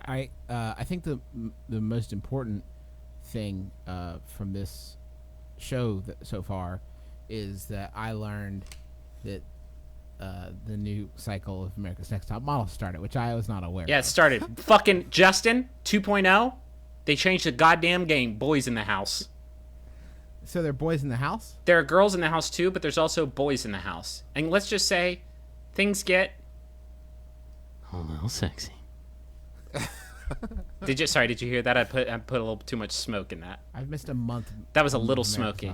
I think the most important thing from this show so far is that I learned that the new cycle of America's Next Top Model started, which I was not aware of. Yeah, it started. Fucking Justin 2.0. They changed the goddamn game. Boys in the house. So there are boys in the house? There are girls in the house too, but there's also boys in the house. And let's just say things get a little sexy. Did you hear that? I put a little too much smoke in that. I've missed a month. That was a little smoky.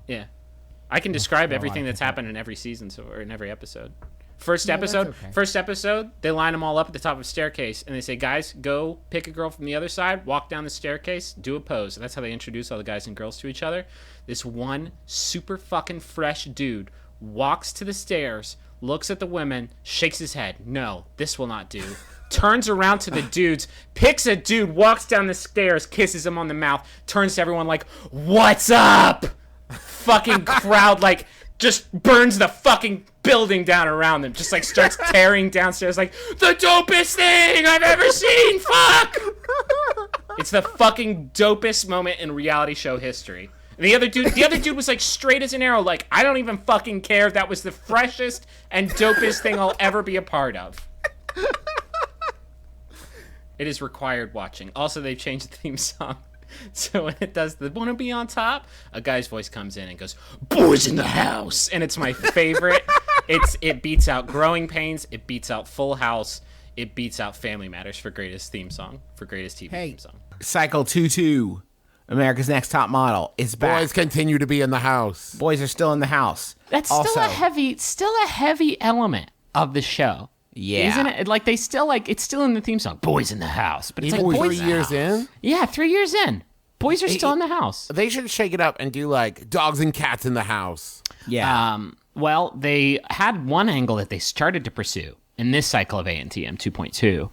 Yeah. I can describe everything that's happened in every season or in every episode. First episode, they line them all up at the top of a staircase, and they say, guys, go pick a girl from the other side, walk down the staircase, do a pose. And that's how they introduce all the guys and girls to each other. This one super fucking fresh dude walks to the stairs, looks at the women, shakes his head. No, this will not do. Turns around to the dudes, picks a dude, walks down the stairs, kisses him on the mouth, turns to everyone like, what's up? Fucking crowd, like, just burns the fucking building down around them. Just, like, starts tearing downstairs like, the dopest thing I've ever seen! Fuck! It's the fucking dopest moment in reality show history. And the other dude was, like, straight as an arrow. Like, I don't even fucking care. That was the freshest and dopest thing I'll ever be a part of. It is required watching. Also, they've changed the theme song. So when it does the "Wanna Be on Top," a guy's voice comes in and goes, "Boys in the house," and it's my favorite. It beats out Growing Pains. It beats out Full House. It beats out Family Matters for greatest theme song, for greatest TV theme song. Cycle 2-2, America's Next Top Model is back. Boys continue to be in the house. Boys are still in the house. That's also, still a heavy element of the show. Yeah. Isn't it? Like, they still, like, it's still in the theme song. Boys in the house. But it's Even like, boys 3 years in? Yeah, 3 years in. Boys are still in the house. They should shake it up and do, like, dogs and cats in the house. Yeah. Well, they had one angle that they started to pursue in this cycle of ANTM 2.2,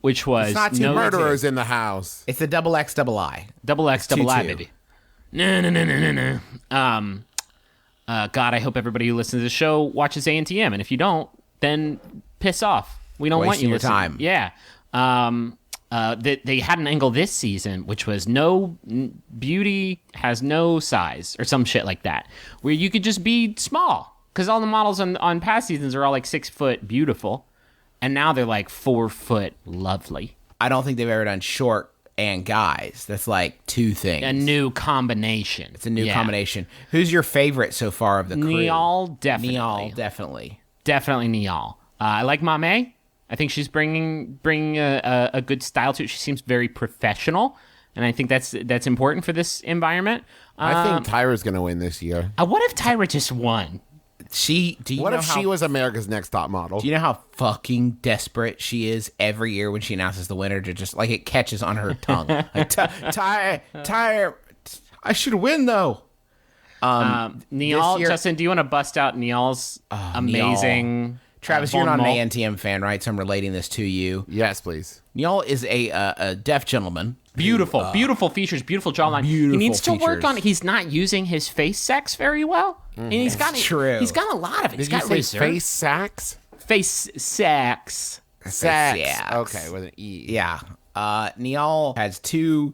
which was... It's not two murderers in the house. It's a double X, double I. Double X, double I, baby. No. God, I hope everybody who listens to the show watches ANTM, and if you don't, then piss off. We don't want you your listening. time. Yeah. They had an angle this season, which was no beauty has no size or some shit like that, where you could just be small. Because all the models on past seasons are all like 6 foot beautiful, and now they're like 4 foot lovely. I don't think they've ever done short and guys. That's like two things. A new combination. It's a new combination. Who's your favorite so far of the crew? Niall, definitely. Definitely Niall. I like Mame. I think she's bringing a good style to it. She seems very professional, and I think that's important for this environment. I think Tyra's going to win this year. What if Tyra just won? What if she was America's Next Top Model? Do you know how fucking desperate she is every year when she announces the winner to just, like, it catches on her tongue? Like, Tyra, I should win, though. Niall, Justin, do you want to bust out Niall's amazing... Niall. Travis, you're not an ANTM fan, right? So I'm relating this to you. Yes, please. Niall is a deaf gentleman. Beautiful features, beautiful jawline. He needs to work on. He's not using his face sex very well, and he's got true. He's got a lot of it. Did you say face sax? Face sex. Sax. Okay, with an E. Yeah. Niall has two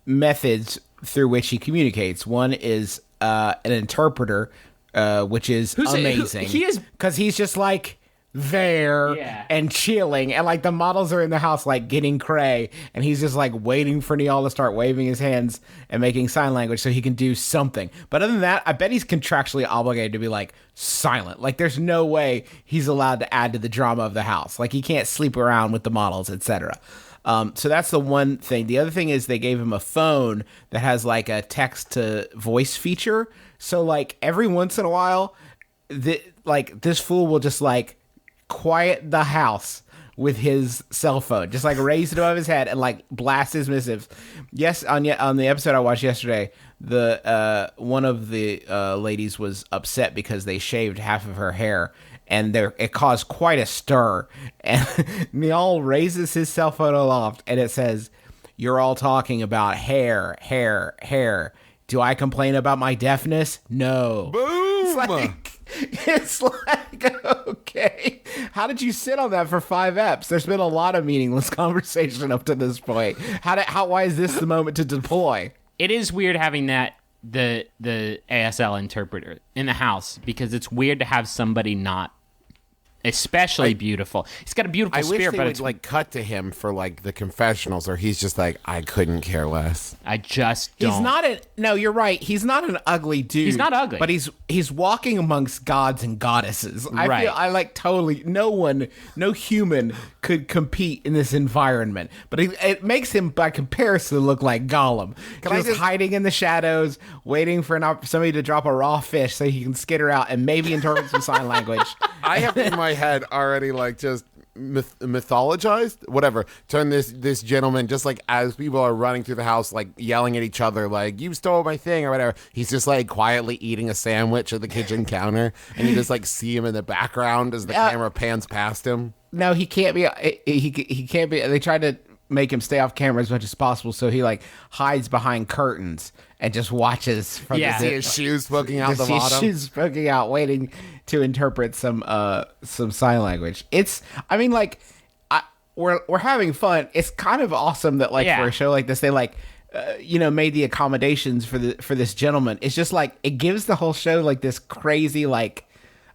methods through which he communicates. One is an interpreter. Which is amazing. He is, because he's just like there and chilling, and like the models are in the house like getting cray, and he's just like waiting for Niall to start waving his hands and making sign language so he can do something. But other than that, I bet he's contractually obligated to be like silent. Like there's no way he's allowed to add to the drama of the house. Like he can't sleep around with the models, etc. So that's the one thing. The other thing is they gave him a phone that has like a text to voice feature. So like every once in a while, this fool will just like quiet the house with his cell phone, just like raise it above his head and like blast his missives. Yes, on the episode I watched yesterday, the one of the ladies was upset because they shaved half of her hair. And it caused quite a stir. And Niall raises his cell phone aloft, and it says, "You're all talking about hair. Do I complain about my deafness? No." Boom! It's like, It's like, okay, how did you sit on that for 5 eps? There's been a lot of meaningless conversation up to this point. Why is this the moment to deploy? It is weird having the ASL interpreter in the house, because it's weird to have somebody not especially beautiful. He's got a beautiful spirit, wish they but would, it's like, cut to him for like the confessionals, or he's just like, I couldn't care less. I just don't. He's not no, you're right. He's not an ugly dude. He's not ugly. But he's walking amongst gods and goddesses. Right. I like totally, no human could compete in this environment. But it makes him, by comparison, look like Gollum. Just hiding in the shadows, waiting for somebody to drop a raw fish so he can skitter out and maybe interpret some sign language. I have in my head already, like, just mythologized, whatever. Turn this gentleman, just like as people are running through the house, like yelling at each other, like, you stole my thing or whatever. He's just like quietly eating a sandwich at the kitchen counter, and you just like see him in the background as the camera pans past him. No, he can't be. He can't be. They tried to make him stay off camera as much as possible, so he like hides behind curtains and just watches from see his shoes poking out the bottom. His shoes poking out, waiting to interpret some sign language. We're having fun. It's kind of awesome that for a show like this, they made the accommodations for this gentleman. It's just like it gives the whole show like this crazy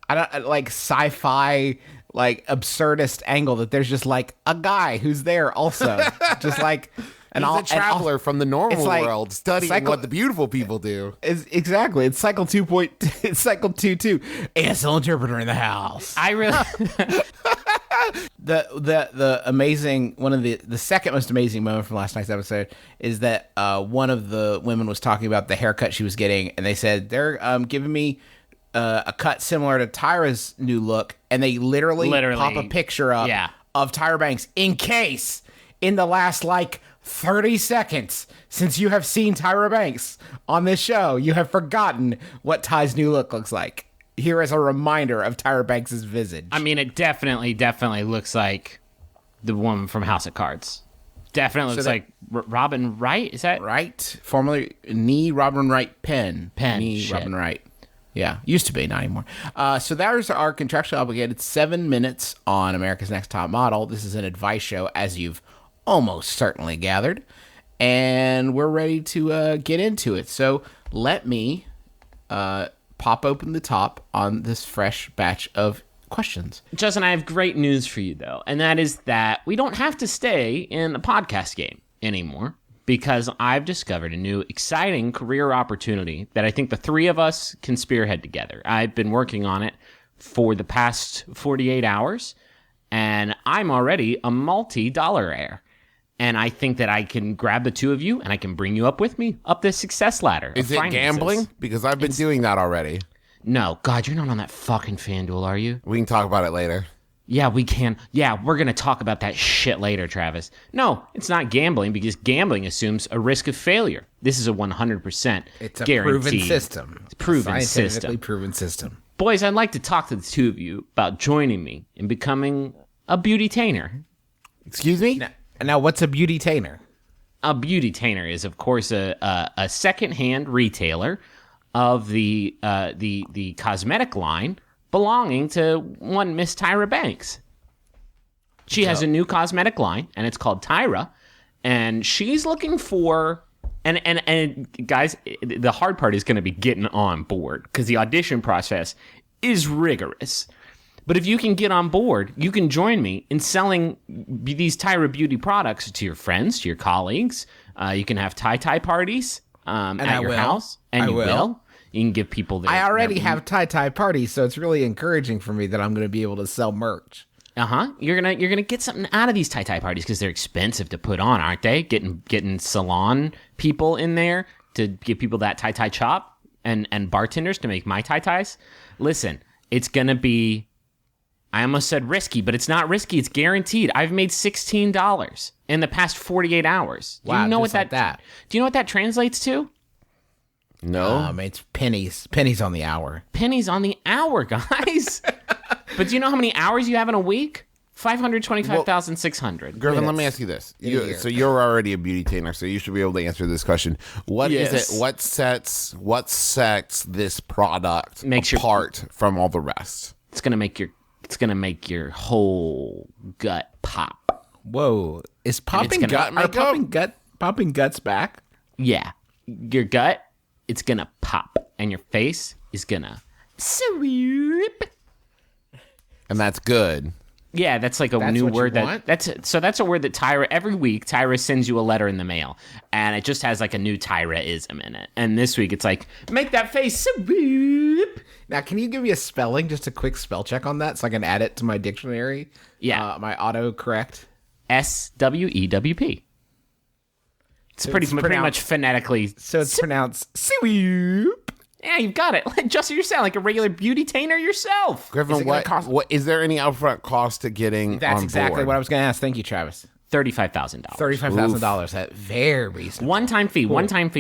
sci-fi absurdist angle that there's just like a guy who's there also just like he's a traveler from the normal world studying what the beautiful people do. Exactly. It's cycle 2.2. It's cycle 2.2. ASL interpreter in the house. I really the amazing one of the second most amazing moment from last night's episode is that one of the women was talking about the haircut she was getting, and they said they're giving me a cut similar to Tyra's new look, and they literally pop a picture up of Tyra Banks in case in the last 30 seconds since you have seen Tyra Banks on this show, you have forgotten what Ty's new look looks like. Here is a reminder of Tyra Banks' visage. I mean, it definitely looks like the woman from House of Cards. Definitely looks like Robin Wright. Is that right? Formerly Robin Wright Penn. Robin Wright. Yeah, used to be, not anymore. So there's our contractually obligated 7 minutes on America's Next Top Model. This is an advice show, as you've almost certainly gathered. And we're ready to get into it. So let me pop open the top on this fresh batch of questions. Justin, I have great news for you, though. And that is that we don't have to stay in the podcast game anymore, because I've discovered a new exciting career opportunity that I think the three of us can spearhead together. I've been working on it for the past 48 hours, and I'm already a multi-dollaraire. And I think that I can grab the two of you, and I can bring you up with me up this success ladder. Is it gambling? Because I've been doing that already. No. God, you're not on that fucking FanDuel, are you? We can talk about it later. Yeah, we can. Yeah, we're going to talk about that shit later, Travis. No, it's not gambling, because gambling assumes a risk of failure. This is a 100% it's a guaranteed. Proven system. It's proven scientifically proven system. Boys, I'd like to talk to the two of you about joining me in becoming a beauty-tainer. Excuse me? Now, what's a beauty-tainer? A beauty-tainer is, of course, a second-hand retailer of the cosmetic line belonging to one Miss Tyra Banks. She has a new cosmetic line, and it's called Tyra, and she's looking for... And guys, the hard part is going to be getting on board, because the audition process is rigorous. But if you can get on board, you can join me in selling these Tyra Beauty products to your friends, to your colleagues. You can have tie-tie parties at your house. And you will. You can give people their... I already have tie-tie parties, so it's really encouraging for me that I'm going to be able to sell merch. You're gonna get something out of these tie-tie parties, because they're expensive to put on, aren't they? Getting salon people in there to give people that tie-tie chop, and bartenders to make my tie-ties. Listen, it's going to be... I almost said risky, but it's not risky. It's guaranteed. I've made $16 in the past 48 hours. Wow, you know what that? Do you know what that translates to? No. It's pennies. Pennies on the hour. Pennies on the hour, guys. But do you know how many hours you have in a week? 525,600. Griffin, let me ask you this. So you're already a beauty-tainer, so you should be able to answer this question. What is it? What sets this product apart from all the rest? It's gonna make your whole gut pop. Whoa! Is popping guts back? Yeah, your gut, it's gonna pop, and your face is gonna swoop. And that's good. Yeah, that's like a new word that's a word that Tyra, every week Tyra sends you a letter in the mail, and it just has like a new Tyra-ism in it. And this week it's like, make that face swoop. Now, can you give me a spelling, just a quick spell check on that, so I can add it to my dictionary? Yeah, my autocorrect. SWEWP. It's pretty much phonetically. So it's pronounced swoop. Yeah, you've got it. Just you sound like a regular beauty-tainer yourself. Griffin, what is there any upfront cost to getting That's on exactly board? what I was going to ask. Thank you, Travis. $35,000. $35,000. That's very reasonable. One-time fee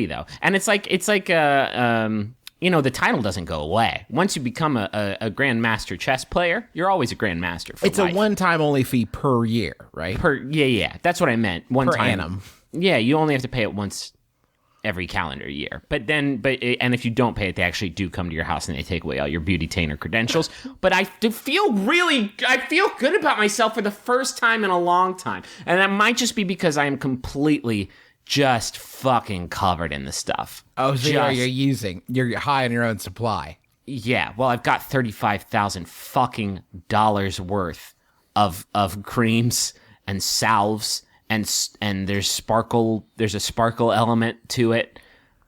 though. And it's like the title doesn't go away. Once you become a grandmaster chess player, you're always a grandmaster for life. It's a one-time only fee per year, right? Yeah. That's what I meant. One per time. annum. Yeah, you only have to pay it once every calendar year. And if you don't pay it, they actually do come to your house and they take away all your beauty-tainer credentials. But I feel good about myself for the first time in a long time. And that might just be because I am completely just fucking covered in the stuff. Oh, so you're high on your own supply. Yeah, well, I've got $35,000 fucking dollars worth of creams and salves, and there's a sparkle element to it,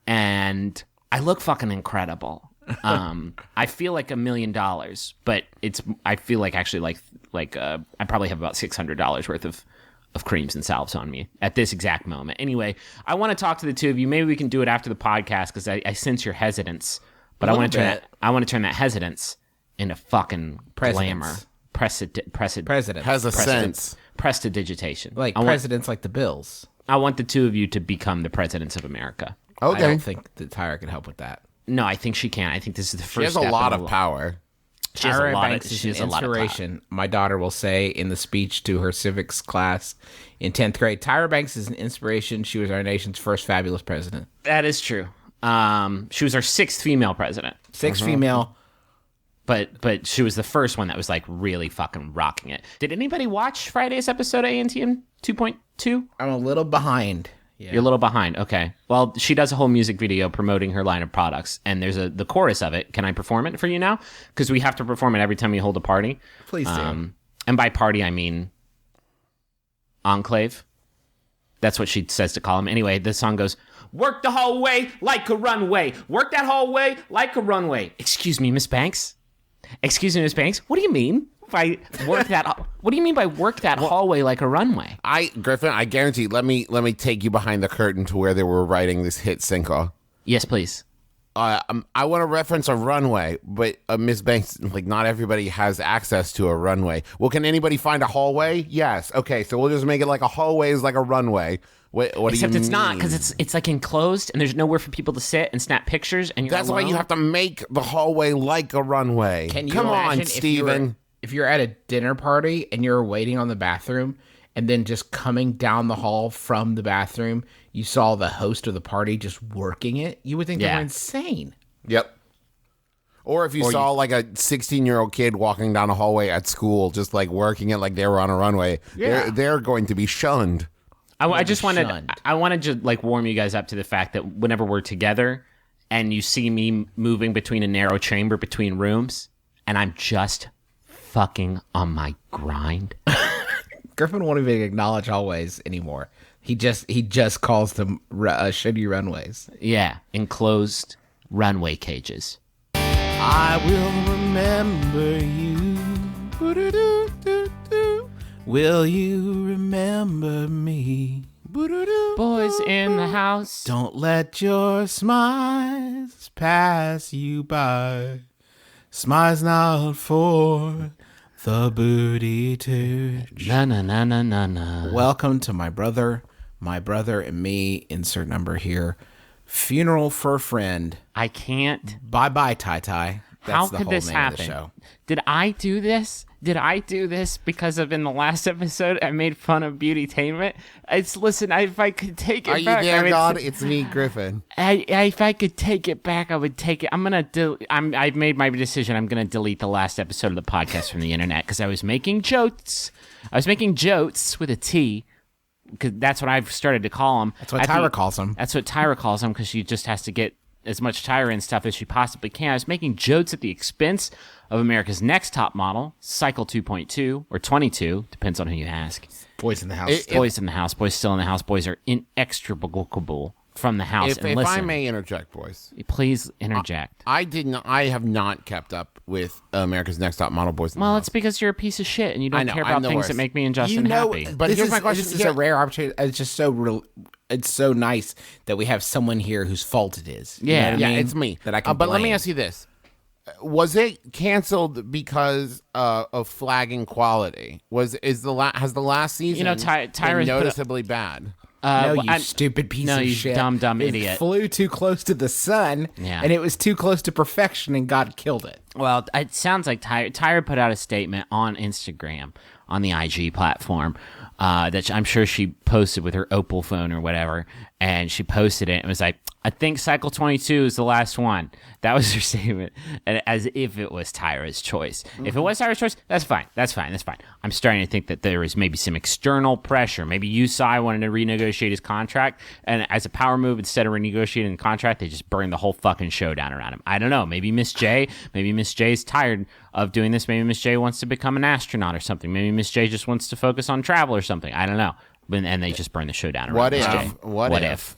and I look fucking incredible. I feel like $1 million, but I feel like actually like I probably have about $600 worth of creams and salves on me at this exact moment. Anyway, I want to talk to the two of you. Maybe we can do it after the podcast because I sense your hesitance, but I want to turn that hesitance into fucking glamour. President has a sense. Prestidigitation. Like presidents like the Bills. I want the two of you to become the presidents of America. Okay. I don't think that Tyra can help with that. No, I think she can. I think this is the first step. She has a lot of power. Tyra Banks is an inspiration. My daughter will say in the speech to her civics class in 10th grade, Tyra Banks is an inspiration. She was our nation's first fabulous president. That is true. She was our 6th female president. Sixth female. But she was the first one that was like really fucking rocking it. Did anybody watch Friday's episode of ANTM 2.2? I'm a little behind. Yeah. You're a little behind. Okay. Well, she does a whole music video promoting her line of products, and there's the chorus of it. Can I perform it for you now? Because we have to perform it every time we hold a party. Please do. And by party, I mean enclave. That's what she says to call him. Anyway, the song goes, work the hallway like a runway. Work that hallway like a runway. Excuse me, Miss Banks. What do you mean by work that? What do you mean by work that hallway like a runway? Griffin, I guarantee. Let me take you behind the curtain to where they were writing this hit single. Yes, please. I want to reference a runway, but Miss Banks, like not everybody has access to a runway. Well, can anybody find a hallway? Yes. Okay, so we'll just make it like a hallway is like a runway. What do you mean? Except it's not, because it's like enclosed and there's nowhere for people to sit and snap pictures. And that's why you have to make the hallway like a runway. Come on, Steven. If you're at a dinner party and you're waiting on the bathroom, and then just coming down the hall from the bathroom, you saw the host of the party just working it, you would think they were insane. Yep. Or if you saw like a 16-year-old kid walking down a hallway at school, just like working it like they were on a runway, they're going to be shunned. I wanted to like warm you guys up to the fact that whenever we're together and you see me moving between a narrow chamber between rooms, and I'm just fucking on my grind. Griffin won't even acknowledge hallways anymore. He just calls them shitty runways. Yeah, enclosed runway cages. I will remember you. Will you remember me? Boys in the house. Don't let your smiles pass you by. Smiles not for the booty to. Na na na na na na. Welcome to my brother and me. Insert number here. Funeral for a friend. I can't. Bye bye, Tai Tai. That's How the could whole this name happen? Of the show. Did I do this? Did I do this because of in the last episode I made fun of beautytainment? Listen, if I could take it back. Are you there, God? It's me, Griffin. If I could take it back, I would take it. I've made my decision. I'm gonna delete the last episode of the podcast from the internet because I was making jokes. I was making jokes with a T. Because that's what I've started to call them. That's what Tyra calls them. That's what Tyra calls them because she just has to get as much Tyra and stuff as she possibly can. I was making jokes at the expense of America's Next Top Model, Cycle 2.2 or 22, depends on who you ask. Boys in the house. Boys in the house. Boys still in the house. Boys are inextricable from the house. If I may interject, boys. Please interject. I have not kept up with America's Next Top Model, Boys in the House. Well, it's because you're a piece of shit and you don't care about things that make me and Justin happy. But here's my question. This is a rare opportunity. It's just so real. It's so nice that we have someone here whose fault it is. Yeah, you know what I mean? It's me. That I can But let me blame. ask you this. Was it canceled because of flagging quality? Has the last season been noticeably bad? No, you stupid piece of shit. Dumb it idiot. Flew too close to the sun, and it was too close to perfection, and God killed it. Well, it sounds like Tyra put out a statement on Instagram, on the IG platform, that I'm sure she posted with her Opal phone or whatever, and she posted it and was like, I think Cycle 22 is the last one. That was her statement, and as if it was Tyra's choice. Mm-hmm. If it was Tyra's choice, that's fine. I'm starting to think that there was maybe some external pressure. Maybe Usai wanted to renegotiate his contract, and as a power move, instead of renegotiating the contract, they just burned the whole fucking show down around him. I don't know. Maybe Miss J's tired of doing this. Maybe Miss J wants to become an astronaut or something. Maybe Miss J just wants to focus on travel or something. I don't know. And they just burned the show down around Miss J. What if?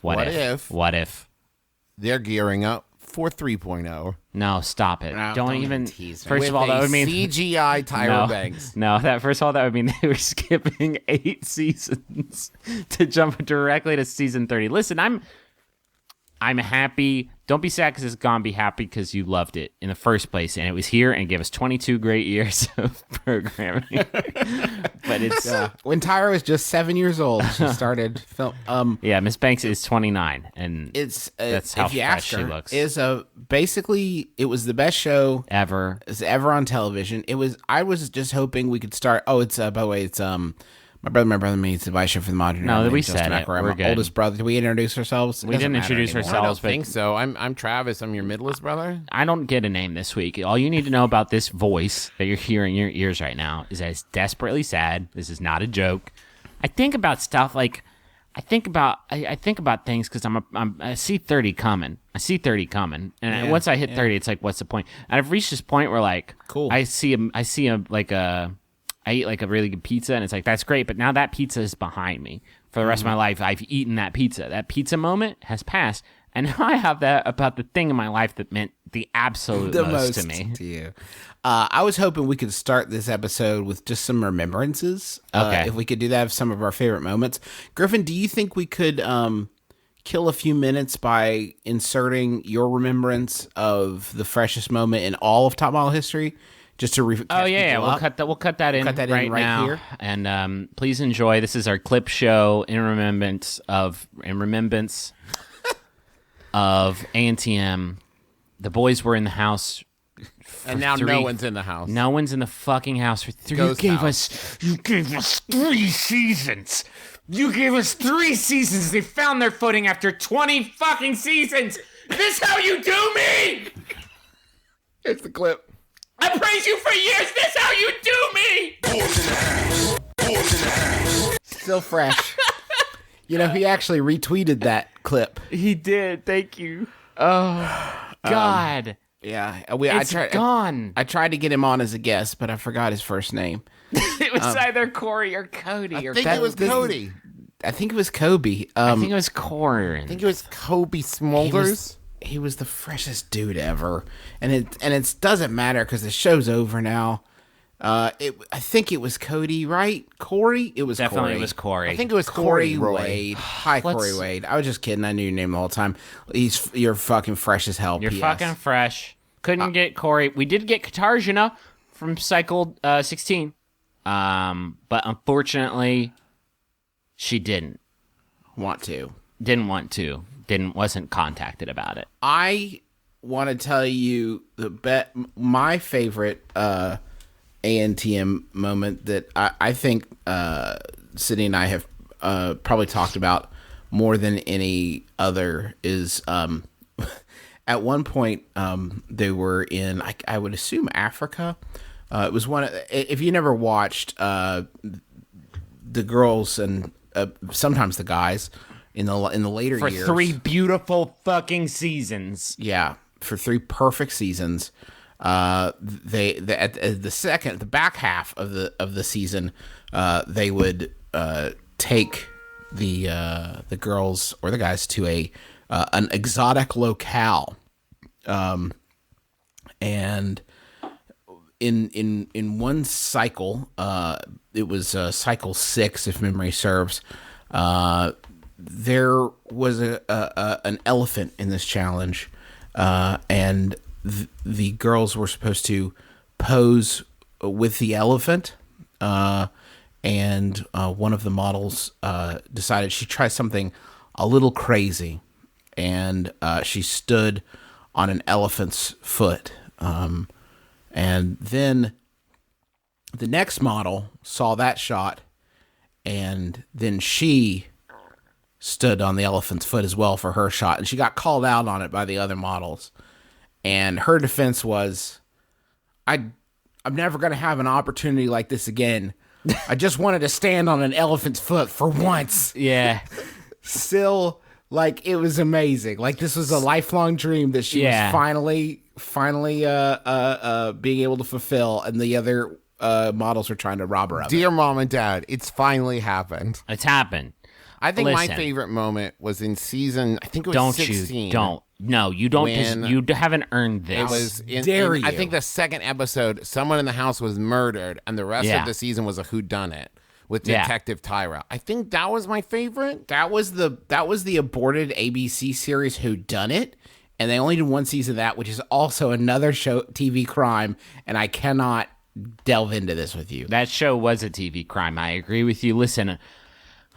They're gearing up for 3.0. No, stop it. No, don't even. First of all, With that would mean CGI Tyra Banks. No, first of all, that would mean they were skipping 8 seasons to jump directly to season 30. Listen, I'm happy. Don't be sad because it's gone. Be happy because you loved it in the first place, and it was here and gave us 22 great years of programming. But it's when Tyra was just 7 years old, she started film. Yeah, Miss Banks is 29, and that's how fresh she looks. Basically it was the best show ever on television. I was just hoping we could start. Oh, it's by the way, it's My brother meets the vice chair for the modern. No, we said it. We're good. Oldest brother. Did we introduce ourselves? We didn't introduce ourselves. I don't think so. I'm Travis. I'm your middlest brother. I don't get a name this week. All you need to know about this voice that you're hearing in your ears right now is that it's desperately sad. This is not a joke. I think about stuff like I think about things because I see 30 coming. And once I hit 30, it's like, what's the point? And I've reached this point where like, cool. I eat like a really good pizza, and it's like, that's great, but now that pizza is behind me. For the rest of my life, I've eaten that pizza. That pizza moment has passed, and now I have that about the thing in my life that meant the absolute most to me. To you. I was hoping we could start this episode with just some remembrances. Okay. If we could do that of some of our favorite moments. Griffin, do you think we could kill a few minutes by inserting your remembrance of the freshest moment in all of Top Model history? Just to we'll cut that in right now here. And please enjoy. This is our clip show in remembrance of ANTM. The boys were in the house, and now no one's in the house. No one's in the fucking house for 3. You gave us 3 seasons. You gave us 3 seasons. They found their footing after 20 fucking seasons. This how you do me? It's the clip. I praise you for years. This how you do me. Boys in the house. Boys in the house. Still fresh. You know, he actually retweeted that clip. He did. Thank you. Oh, God. Yeah. It's gone. I tried to get him on as a guest, but I forgot his first name. It was either Corey or Cody. I think it was Cody. I think it was Kobe. I think it was Corey. I think it was Kobe Smulders. He was the freshest dude ever, and it doesn't matter because the show's over now. I think it was Cody, right? Corey? It was definitely Corey. It was Corey. I think it was Corey Wade. Hi, Corey Wade. I was just kidding. I knew your name the whole time. You're fucking fresh as hell. You're PS. fucking fresh. Couldn't get Corey. We did get Katarzyna from Cycle 16, but unfortunately, she didn't want to. Wasn't contacted about it. I want to tell you my favorite ANTM moment that I think Sydney and I have probably talked about more than any other is at one point they were in I would assume Africa. It was if you never watched the girls and sometimes the guys in the later years for 3 beautiful fucking seasons. Yeah, for 3 perfect seasons. They at the back half of the season, they would take the girls or the guys to an exotic locale, and in one cycle, it was cycle 6 if memory serves. There was an elephant in this challenge, and the girls were supposed to pose with the elephant, and one of the models decided she'd try something a little crazy, and she stood on an elephant's foot. And then the next model saw that shot, and then she stood on the elephant's foot as well for her shot, and she got called out on it by the other models. And her defense was, I'm never going to have an opportunity like this again. I just wanted to stand on an elephant's foot for once. Yeah. Still, like, it was amazing. Like, this was a lifelong dream that she was finally being able to fulfill, and the other models were trying to rob her of it. Dear Mom and Dad, it's finally happened. It's happened. I think my favorite moment was in season, I think it was 16. No, you don't. You haven't earned this. It was in I think the second episode, someone in the house was murdered, and the rest of the season was a whodunit with Detective Tyra. I think that was my favorite. That was the aborted ABC series Whodunit, and they only did one season of that, which is also another TV crime, and I cannot delve into this with you. That show was a TV crime. I agree with you. Listen,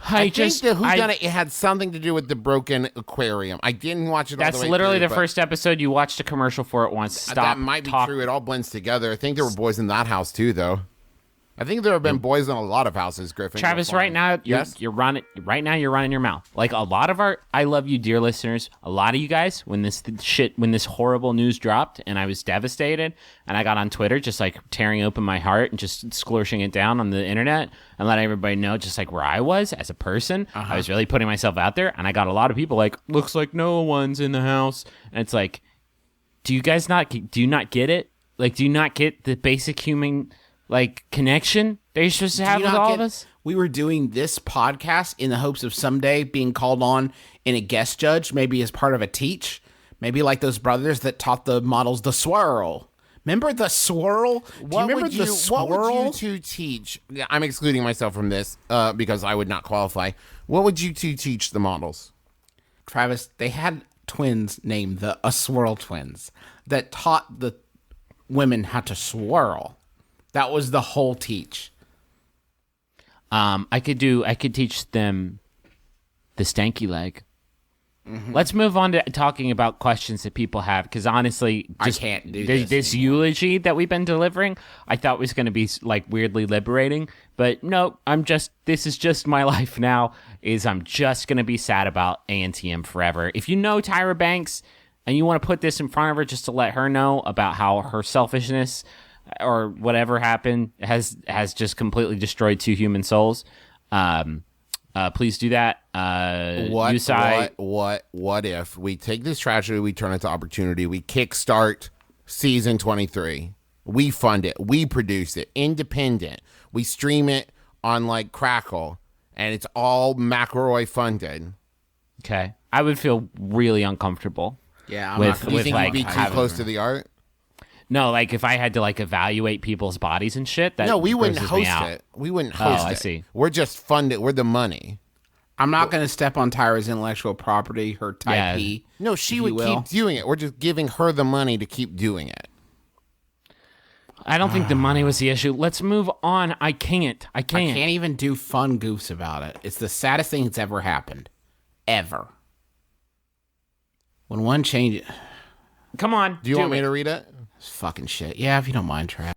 I think the whodunit it had something to do with the broken aquarium. I didn't watch it all the way That's literally through, the first episode. You watched a commercial for it once. Stop. That might be true. It all blends together. I think there were boys in that house too, though. I think there have been boys in a lot of houses, Griffin. Travis, right now, you're running. Right now, you're running your mouth. Like a lot of I love you, dear listeners. A lot of you guys, when this horrible news dropped, and I was devastated, and I got on Twitter, just like tearing open my heart and just splurging it down on the internet and letting everybody know, just like where I was as a person. I was really putting myself out there, and I got a lot of people like, looks like no one's in the house, and it's like, do you not get it? Like, do you not get the basic human connection that you're supposed to have with all of us? We were doing this podcast in the hopes of someday being called on in a guest judge, maybe as part of a teach, maybe like those brothers that taught the models the swirl. Remember the swirl? What would you two teach? I'm excluding myself from this because I would not qualify. What would you two teach the models? Travis, they had twins named the swirl twins that taught the women how to swirl. That was the whole teach. I could teach them the stanky leg. Mm-hmm. Let's move on to talking about questions that people have, because honestly, I can't do this eulogy that we've been delivering, I thought was going to be like weirdly liberating, but no, this is just my life now. I'm just going to be sad about ANTM forever. If you know Tyra Banks and you want to put this in front of her just to let her know about how her selfishness or whatever happened has just completely destroyed 2 human souls, please do that. What if we take this tragedy, we turn it to opportunity, we kickstart season 23, we fund it, we produce it, independent, we stream it on like Crackle, and it's all McElroy funded. Okay, I would feel really uncomfortable. Yeah, do you think you'd be too close to the art? No, like if I had to like evaluate people's bodies and shit. No, we wouldn't host it. We wouldn't host it. I see. We're just funded. We're the money. I'm not going to step on Tyra's intellectual property, her IP. No, she would keep doing it. We're just giving her the money to keep doing it. I don't think the money was the issue. Let's move on. I can't even do fun goofs about it. It's the saddest thing that's ever happened. Ever. When one changes... Come on. Do you want me to read it? Fucking shit. Yeah, if you don't mind, Trav.